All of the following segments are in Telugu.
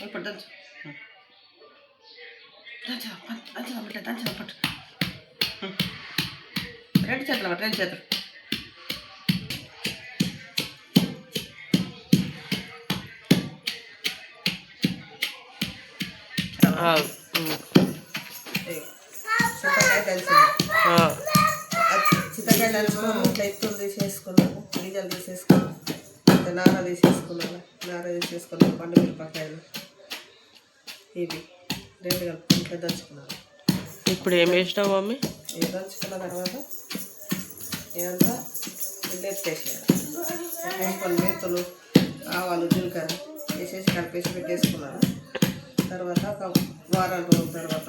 ఇప్పుడు దంచు దంచు దంచు పట్టు రెండు చేతులు పట్టు రెండు చేతులు చింతకాయ దంచుకొని ఇట్లా ఎత్తులు తీసేసుకున్నాను గింజలు తీసేసుకున్నాను నార తీసేసుకున్నాను పండు మిరపకాయలు ఇవి రెండు కలుపుకొని ఇట్లా దంచుకున్నాను. ఇప్పుడు ఏం వేసినావు మమ్మీ? ఇది దంచుకున్న తర్వాత ఇదంతా ఎత్తేసేయాలి. వేసుకొని మెంతులు ఆవాలు జీలకర్ర వేసేసి కలిపేసి పెట్టేసుకున్నాను. తర్వాత ఒక వారం రోజుల తర్వాత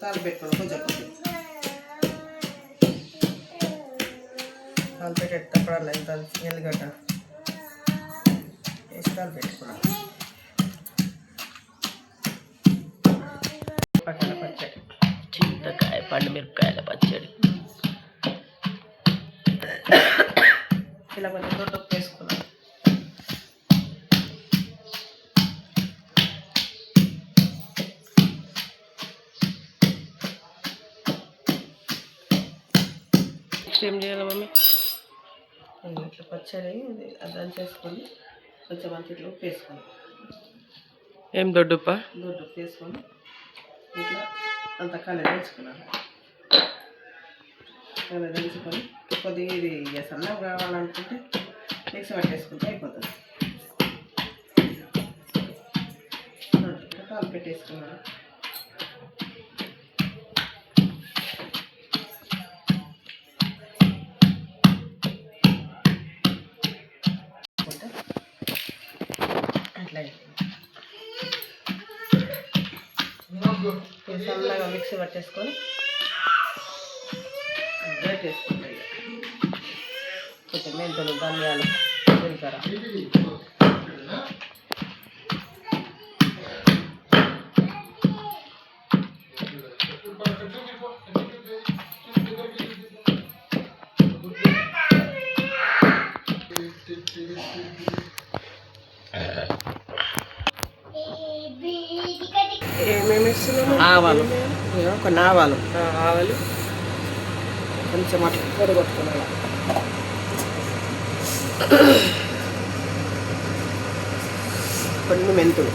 తాలు పెట్టుకున్నాను. కొంచెం తాలు పెట్టేటప్పుడు ఇంత ఎల్లిగడ్డ వేసి తాలు పెట్టుకున్నాను. పక్కన పచ్చడి చింతకాయ పండు మిరపకాయల పచ్చడి ఇలా కొంచెం దొడ్డు వేసుకున్నాను. నెక్స్ట్ ఏం చేయాలి మమ్మీ? ఇట్లా పచ్చడి అర్థం చేసుకొని కొంచెం అంత ఇట్లా ఉప్పు వేసుకొని ఏం దొడ్డుప్ప దొడ్డు ఉప్పు వేసుకొని ఇట్లా అంత కళ్ళ దంచుకున్నాను. కళ్ళ దంచుకొని కొద్దిగా ఇది సన్నగా కావాలనుకుంటే మిక్సీ పట్టేసుకుంటే అయిపోతుంది. కాలు పెట్టేసుకున్నాను. అట్లా సన్నగా మిక్సీ పట్టేసుకొని పెట్టేసుకుంటాయి. కొంచెం మెంతులు ధనియాలు జీలకర్ర ఏమేమి ఇస్తున్నాము? ఆవాలు కొన్ని ఆవాలు కొంచెం అట్లా పొడగొట్టుకున్నాను. కొన్ని మెంతులు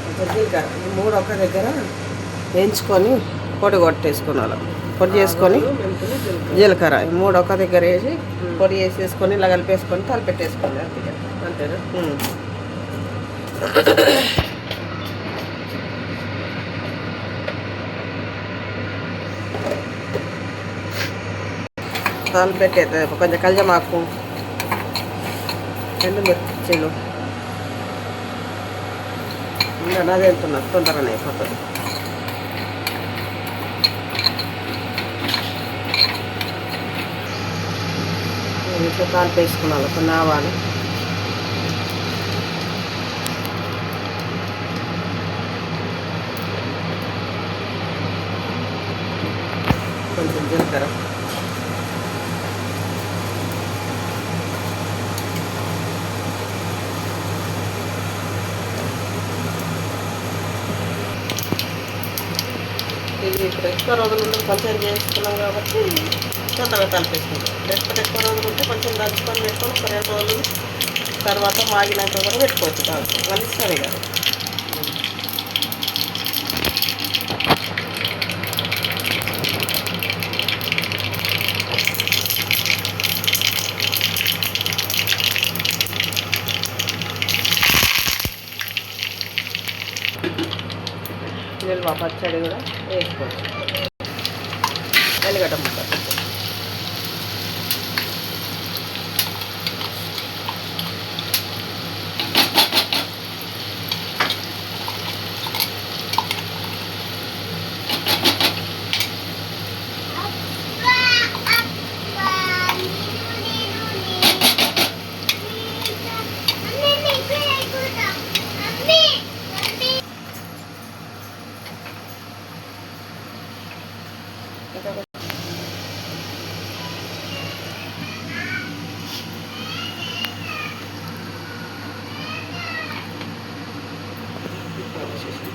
కొంచెం జీలకర్ర ఈ మూడు ఒక దగ్గర వేయించుకొని పొడి కొట్టేసుకున్నాను. పొడి చేసుకొని జీలకర్ర ఈ మూడు ఒక దగ్గర వేసి పొడి వేసేసుకొని ఇలా కలిపేసుకొని తలపెట్టేసుకోండి. అంతేనా? తాలు పెట్టేది కొంచెం కల్జమాకు ఎండు మిర్చీలు ఇంకా నాది వెళ్తున్నా తొందరగా అయిపోతుంది. ఇట్లా తాలు వేసుకున్నాను. కొన్ని ఆవాలు కొంచెం జీలకర్ర ఇది ఇప్పుడు ఎక్కువ రోజులు ఉంటే కొంచెం చేసుకున్నాం కాబట్టి తొందరగా కలిపేసుకుంటాం. లేకపోతే ఎక్కువ రోజులు ఉంటే కొంచెం దంచుకొని పెట్టుకొని ఒక 2 రోజులు తర్వాత మాగినాక కూడా పెట్టుకోవచ్చు. దాంట్లో మళ్ళీ సరే కదా. నిల్వ పచ్చడి కూడా వేసుకోవచ్చు. ఎల్లిగడ్డ ముక్క వేసేసి